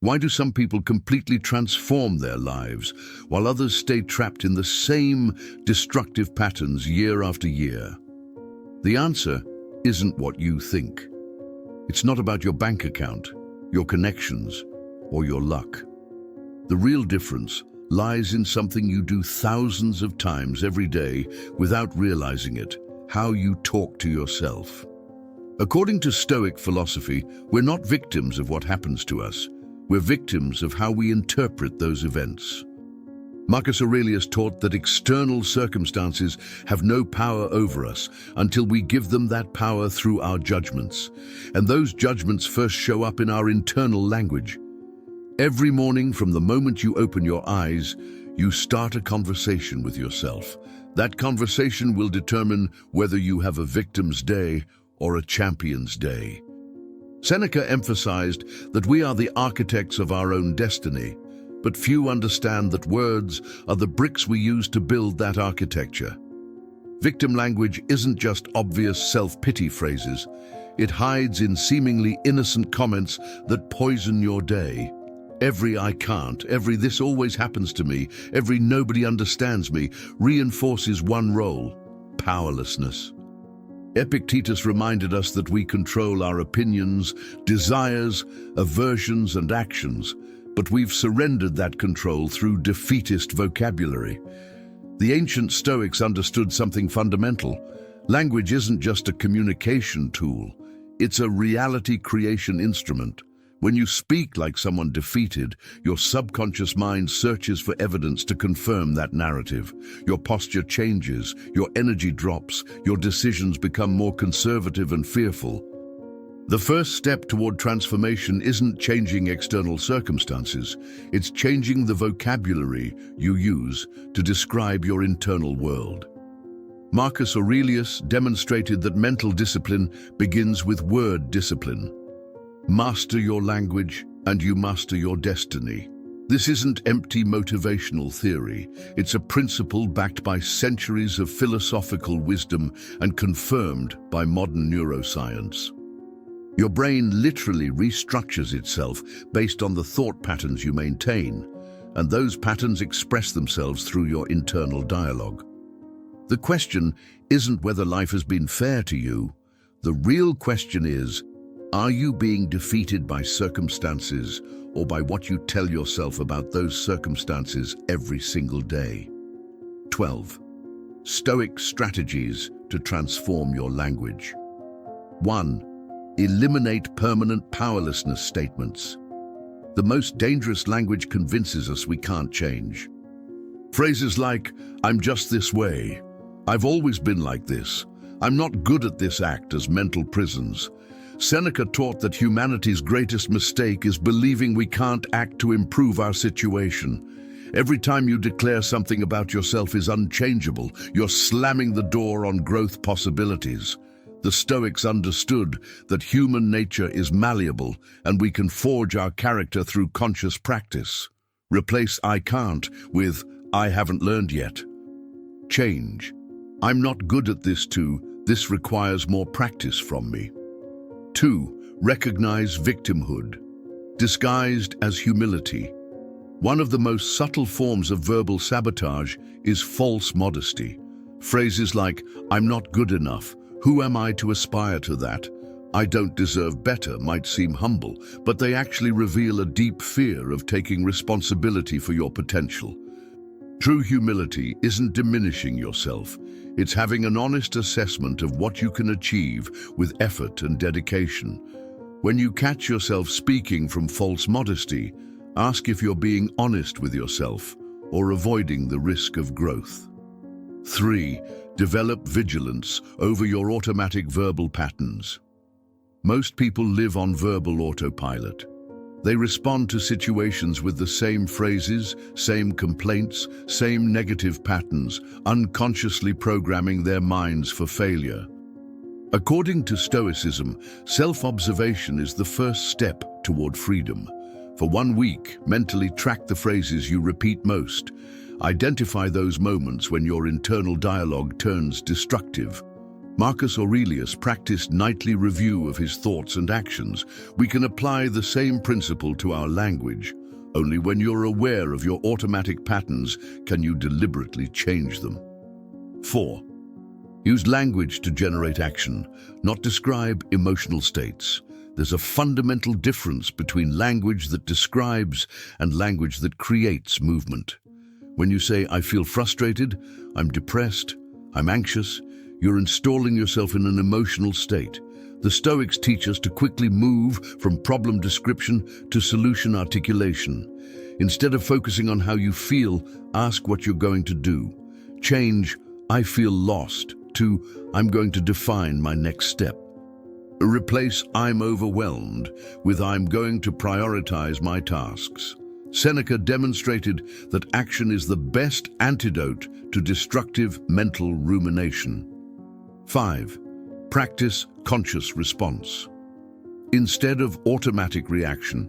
Why do some people completely transform their lives, while others stay trapped in the same destructive patterns year after year? The answer isn't what you think. It's not about your bank account, your connections, or your luck. The real difference lies in something you do thousands of times every day without realizing it: how you talk to yourself. According to Stoic philosophy, we're not victims of what happens to us. We're victims of how we interpret those events. Marcus Aurelius taught that external circumstances have no power over us until we give them that power through our judgments. And those judgments first show up in our internal language. Every morning, from the moment you open your eyes, you start a conversation with yourself. That conversation will determine whether you have a victim's day or a champion's day. Seneca emphasized that we are the architects of our own destiny, but few understand that words are the bricks we use to build that architecture. Victim language isn't just obvious self-pity phrases. It hides in seemingly innocent comments that poison your day. Every "I can't," every "this always happens to me," every "nobody understands me" reinforces one role: powerlessness. Epictetus reminded us that we control our opinions, desires, aversions, and actions, but we've surrendered that control through defeatist vocabulary. The ancient Stoics understood something fundamental. Language isn't just a communication tool, it's a reality creation instrument. When you speak like someone defeated, your subconscious mind searches for evidence to confirm that narrative. Your posture changes, your energy drops, your decisions become more conservative and fearful. The first step toward transformation isn't changing external circumstances, it's changing the vocabulary you use to describe your internal world. Marcus Aurelius demonstrated that mental discipline begins with word discipline. Master your language, and you master your destiny. This isn't empty motivational theory. It's a principle backed by centuries of philosophical wisdom and confirmed by modern neuroscience. Your brain literally restructures itself based on the thought patterns you maintain, and those patterns express themselves through your internal dialogue. The question isn't whether life has been fair to you. The real question is, are you being defeated by circumstances or by what you tell yourself about those circumstances every single day? 12. Stoic strategies to transform your language. 1. Eliminate permanent powerlessness statements. The most dangerous language convinces us we can't change. Phrases like, "I'm just this way," "I've always been like this," "I'm not good at this" act as mental prisons. Seneca taught that humanity's greatest mistake is believing we can't act to improve our situation. Every time you declare something about yourself is unchangeable, you're slamming the door on growth possibilities. The Stoics understood that human nature is malleable and we can forge our character through conscious practice. Replace "I can't" with "I haven't learned yet." Change. "I'm not good at this" to "this requires more practice from me." 2. Recognize victimhood, disguised as humility. One of the most subtle forms of verbal sabotage is false modesty. Phrases like, "I'm not good enough," "Who am I to aspire to that?" "I don't deserve better" might seem humble, but they actually reveal a deep fear of taking responsibility for your potential. True humility isn't diminishing yourself. It's having an honest assessment of what you can achieve with effort and dedication. When you catch yourself speaking from false modesty, ask if you're being honest with yourself or avoiding the risk of growth. 3. Develop vigilance over your automatic verbal patterns. Most people live on verbal autopilot. They respond to situations with the same phrases, same complaints, same negative patterns, unconsciously programming their minds for failure. According to Stoicism, self-observation is the first step toward freedom. For 1 week, mentally track the phrases you repeat most. Identify those moments when your internal dialogue turns destructive. Marcus Aurelius practiced nightly review of his thoughts and actions. We can apply the same principle to our language. Only when you're aware of your automatic patterns can you deliberately change them. 4. Use language to generate action, not describe emotional states. There's a fundamental difference between language that describes and language that creates movement. When you say, "I feel frustrated, I'm depressed, I'm anxious," you're installing yourself in an emotional state. The Stoics teach us to quickly move from problem description to solution articulation. Instead of focusing on how you feel, ask what you're going to do. Change, "I feel lost," to "I'm going to define my next step." Replace "I'm overwhelmed" with "I'm going to prioritize my tasks." Seneca demonstrated that action is the best antidote to destructive mental rumination. 5. Practice conscious response. Instead of automatic reaction,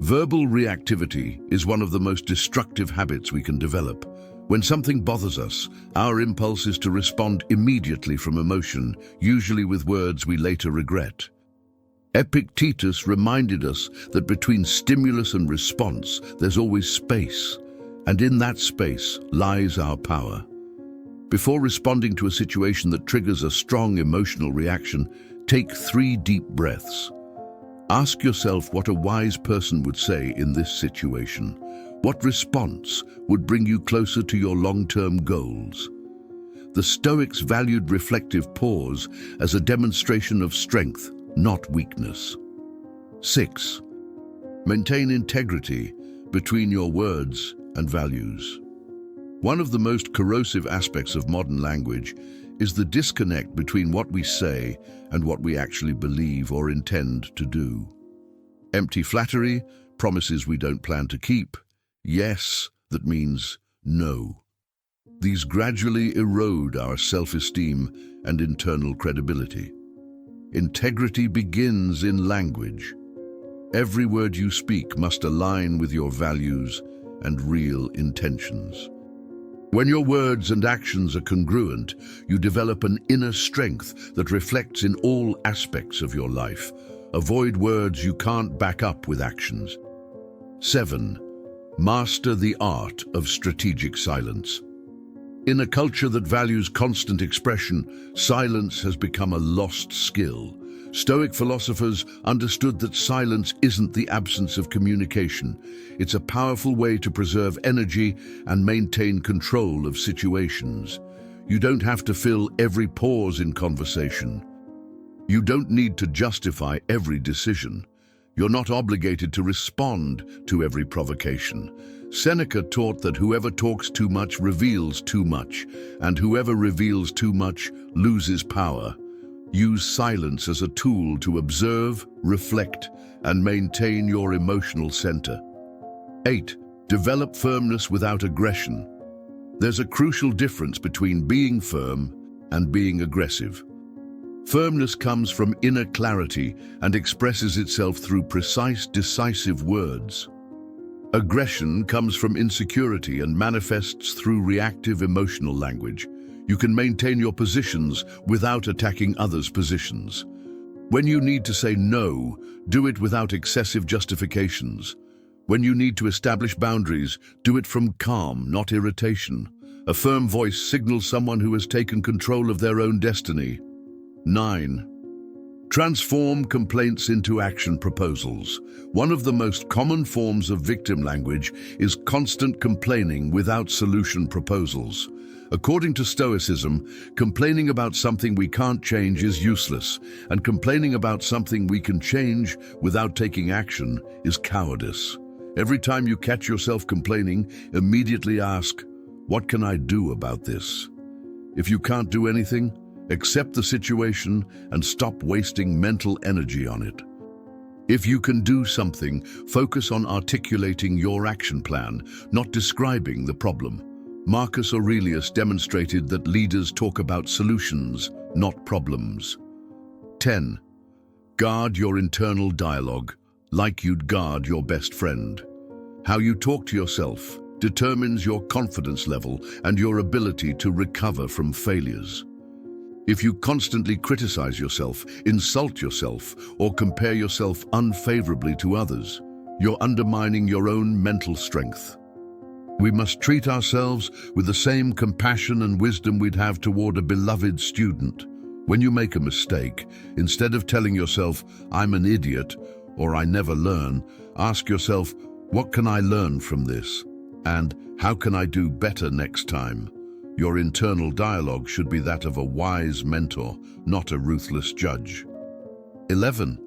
verbal reactivity is one of the most destructive habits we can develop. When something bothers us, our impulse is to respond immediately from emotion, usually with words we later regret. Epictetus reminded us that between stimulus and response, there's always space, and in that space lies our power. Before responding to a situation that triggers a strong emotional reaction, take 3 deep breaths. Ask yourself what a wise person would say in this situation. What response would bring you closer to your long-term goals? The Stoics valued reflective pause as a demonstration of strength, not weakness. 6. Maintain integrity between your words and values. One of the most corrosive aspects of modern language is the disconnect between what we say and what we actually believe or intend to do. Empty flattery, promises we don't plan to keep, yes that means no. These gradually erode our self-esteem and internal credibility. Integrity begins in language. Every word you speak must align with your values and real intentions. When your words and actions are congruent, you develop an inner strength that reflects in all aspects of your life. Avoid words you can't back up with actions. 7. Master the art of strategic silence. In a culture that values constant expression, silence has become a lost skill. Stoic philosophers understood that silence isn't the absence of communication. It's a powerful way to preserve energy and maintain control of situations. You don't have to fill every pause in conversation. You don't need to justify every decision. You're not obligated to respond to every provocation. Seneca taught that whoever talks too much reveals too much, and whoever reveals too much loses power. Use silence as a tool to observe, reflect, and maintain your emotional center. 8. Develop firmness without aggression. There's a crucial difference between being firm and being aggressive. Firmness comes from inner clarity and expresses itself through precise, decisive words. Aggression comes from insecurity and manifests through reactive emotional language. You can maintain your positions without attacking others' positions. When you need to say no, do it without excessive justifications. When you need to establish boundaries, do it from calm, not irritation. A firm voice signals someone who has taken control of their own destiny. 9. Transform complaints into action proposals. One of the most common forms of victim language is constant complaining without solution proposals. According to Stoicism, complaining about something we can't change is useless, and complaining about something we can change without taking action is cowardice. Every time you catch yourself complaining, immediately ask, "What can I do about this?" If you can't do anything, accept the situation and stop wasting mental energy on it. If you can do something, focus on articulating your action plan, not describing the problem. Marcus Aurelius demonstrated that leaders talk about solutions, not problems. 10. Guard your internal dialogue like you'd guard your best friend. How you talk to yourself determines your confidence level and your ability to recover from failures. If you constantly criticize yourself, insult yourself, or compare yourself unfavorably to others, you're undermining your own mental strength. We must treat ourselves with the same compassion and wisdom we'd have toward a beloved student. When you make a mistake, instead of telling yourself, "I'm an idiot," or "I never learn," ask yourself, "What can I learn from this?" And "How can I do better next time?" Your internal dialogue should be that of a wise mentor, not a ruthless judge. 11.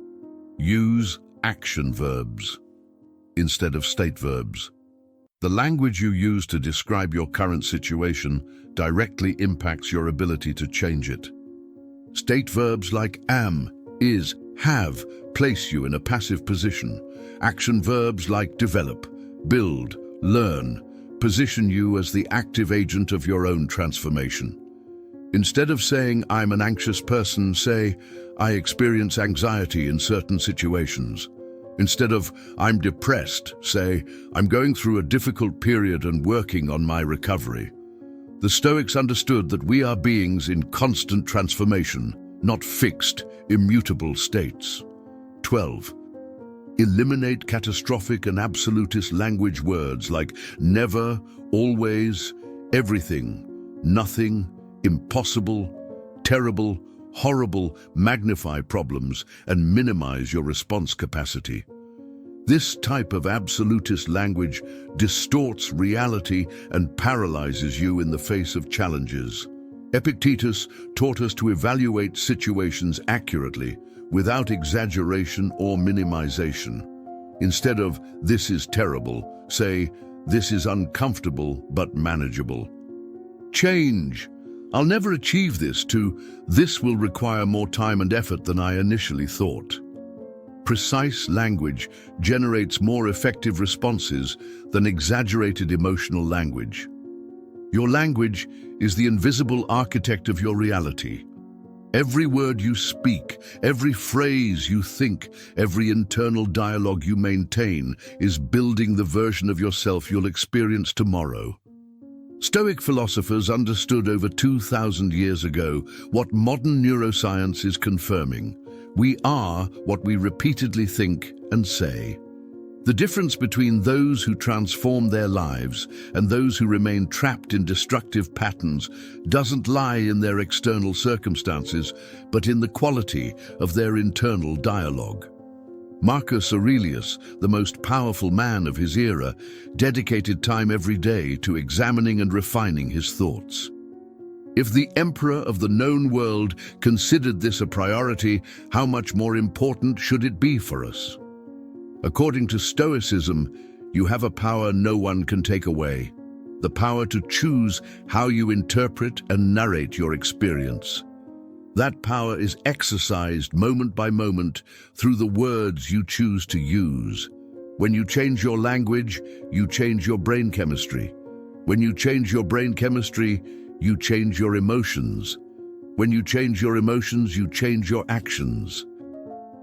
Use action verbs instead of state verbs. The language you use to describe your current situation directly impacts your ability to change it. State verbs like am, is, have place you in a passive position. Action verbs like develop, build, learn position you as the active agent of your own transformation. Instead of saying, "I'm an anxious person," say, "I experience anxiety in certain situations." Instead of, "I'm depressed," say, "I'm going through a difficult period and working on my recovery." The Stoics understood that we are beings in constant transformation, not fixed, immutable states. 12. Eliminate catastrophic and absolutist language words like never, always, everything, nothing, impossible, terrible, horrible. Magnify problems and minimize your response capacity. This type of absolutist language distorts reality and paralyzes you in the face of challenges. Epictetus taught us to evaluate situations accurately, without exaggeration or minimization. Instead of "this is terrible," say "this is uncomfortable but manageable." Change. "I'll never achieve this," to "this will require more time and effort than I initially thought." Precise language generates more effective responses than exaggerated emotional language. Your language is the invisible architect of your reality. Every word you speak, every phrase you think, every internal dialogue you maintain is building the version of yourself you'll experience tomorrow. Stoic philosophers understood over 2,000 years ago what modern neuroscience is confirming. We are what we repeatedly think and say. The difference between those who transform their lives and those who remain trapped in destructive patterns doesn't lie in their external circumstances, but in the quality of their internal dialogue. Marcus Aurelius, the most powerful man of his era, dedicated time every day to examining and refining his thoughts. If the emperor of the known world considered this a priority, how much more important should it be for us? According to Stoicism, you have a power no one can take away, the power to choose how you interpret and narrate your experience. That power is exercised moment by moment through the words you choose to use. When you change your language, you change your brain chemistry. When you change your brain chemistry, you change your emotions. When you change your emotions, you change your actions.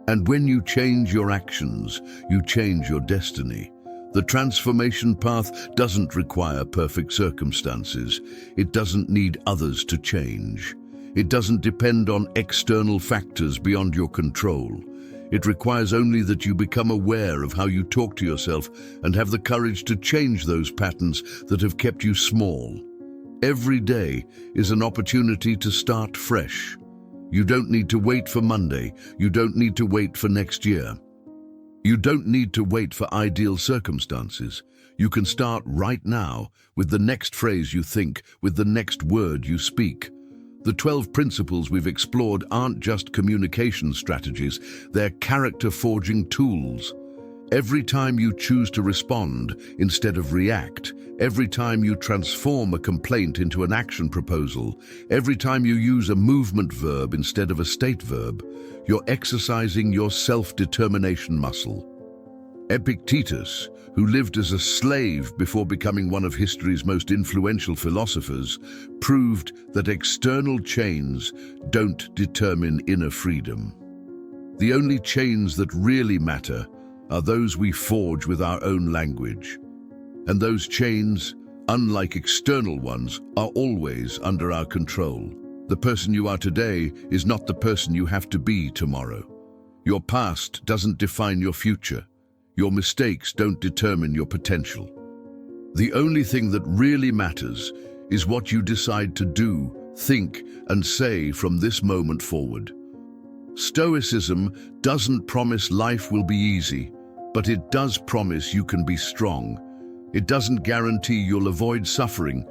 And when you change your actions, you change your destiny. The transformation path doesn't require perfect circumstances. It doesn't need others to change. It doesn't depend on external factors beyond your control. It requires only that you become aware of how you talk to yourself and have the courage to change those patterns that have kept you small. Every day is an opportunity to start fresh. You don't need to wait for Monday. You don't need to wait for next year. You don't need to wait for ideal circumstances. You can start right now with the next phrase you think, with the next word you speak. The 12 principles we've explored aren't just communication strategies, they're character-forging tools. Every time you choose to respond instead of react, every time you transform a complaint into an action proposal, every time you use a movement verb instead of a state verb, you're exercising your self-determination muscle. Epictetus, who lived as a slave before becoming one of history's most influential philosophers, proved that external chains don't determine inner freedom. The only chains that really matter are those we forge with our own language. And those chains, unlike external ones, are always under our control. The person you are today is not the person you have to be tomorrow. Your past doesn't define your future. Your mistakes don't determine your potential. The only thing that really matters is what you decide to do, think, and say from this moment forward. Stoicism doesn't promise life will be easy, but it does promise you can be strong. It doesn't guarantee you'll avoid suffering,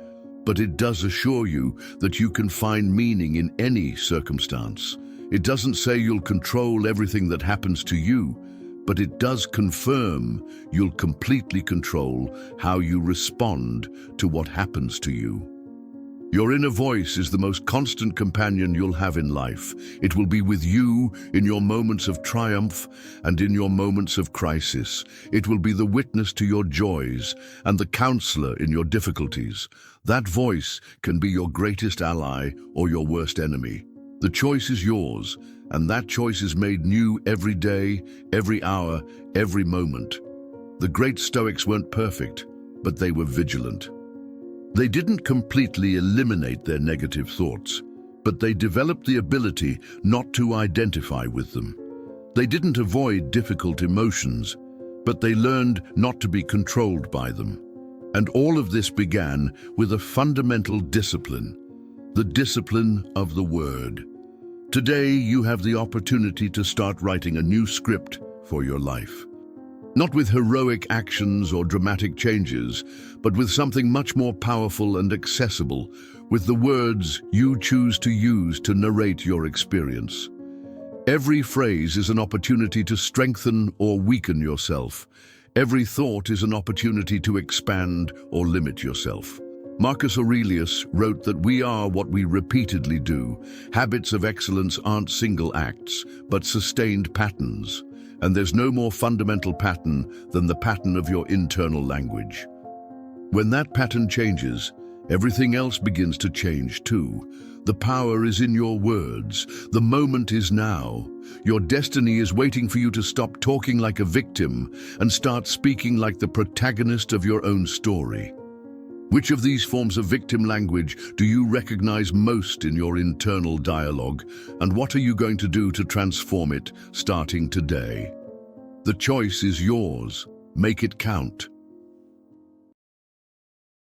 but it does assure you that you can find meaning in any circumstance. It doesn't say you'll control everything that happens to you, but it does confirm you'll completely control how you respond to what happens to you. Your inner voice is the most constant companion you'll have in life. It will be with you in your moments of triumph and in your moments of crisis. It will be the witness to your joys and the counselor in your difficulties. That voice can be your greatest ally or your worst enemy. The choice is yours, and that choice is made new every day, every hour, every moment. The great Stoics weren't perfect, but they were vigilant. They didn't completely eliminate their negative thoughts, but they developed the ability not to identify with them. They didn't avoid difficult emotions, but they learned not to be controlled by them. And all of this began with a fundamental discipline, the discipline of the word. Today, you have the opportunity to start writing a new script for your life. Not with heroic actions or dramatic changes, but with something much more powerful and accessible, with the words you choose to use to narrate your experience. Every phrase is an opportunity to strengthen or weaken yourself. Every thought is an opportunity to expand or limit yourself. Marcus Aurelius wrote that we are what we repeatedly do. Habits of excellence aren't single acts, but sustained patterns. And there's no more fundamental pattern than the pattern of your internal language. When that pattern changes, everything else begins to change too. The power is in your words. The moment is now. Your destiny is waiting for you to stop talking like a victim and start speaking like the protagonist of your own story. Which of these forms of victim language do you recognize most in your internal dialogue, and what are you going to do to transform it starting today? The choice is yours. Make it count.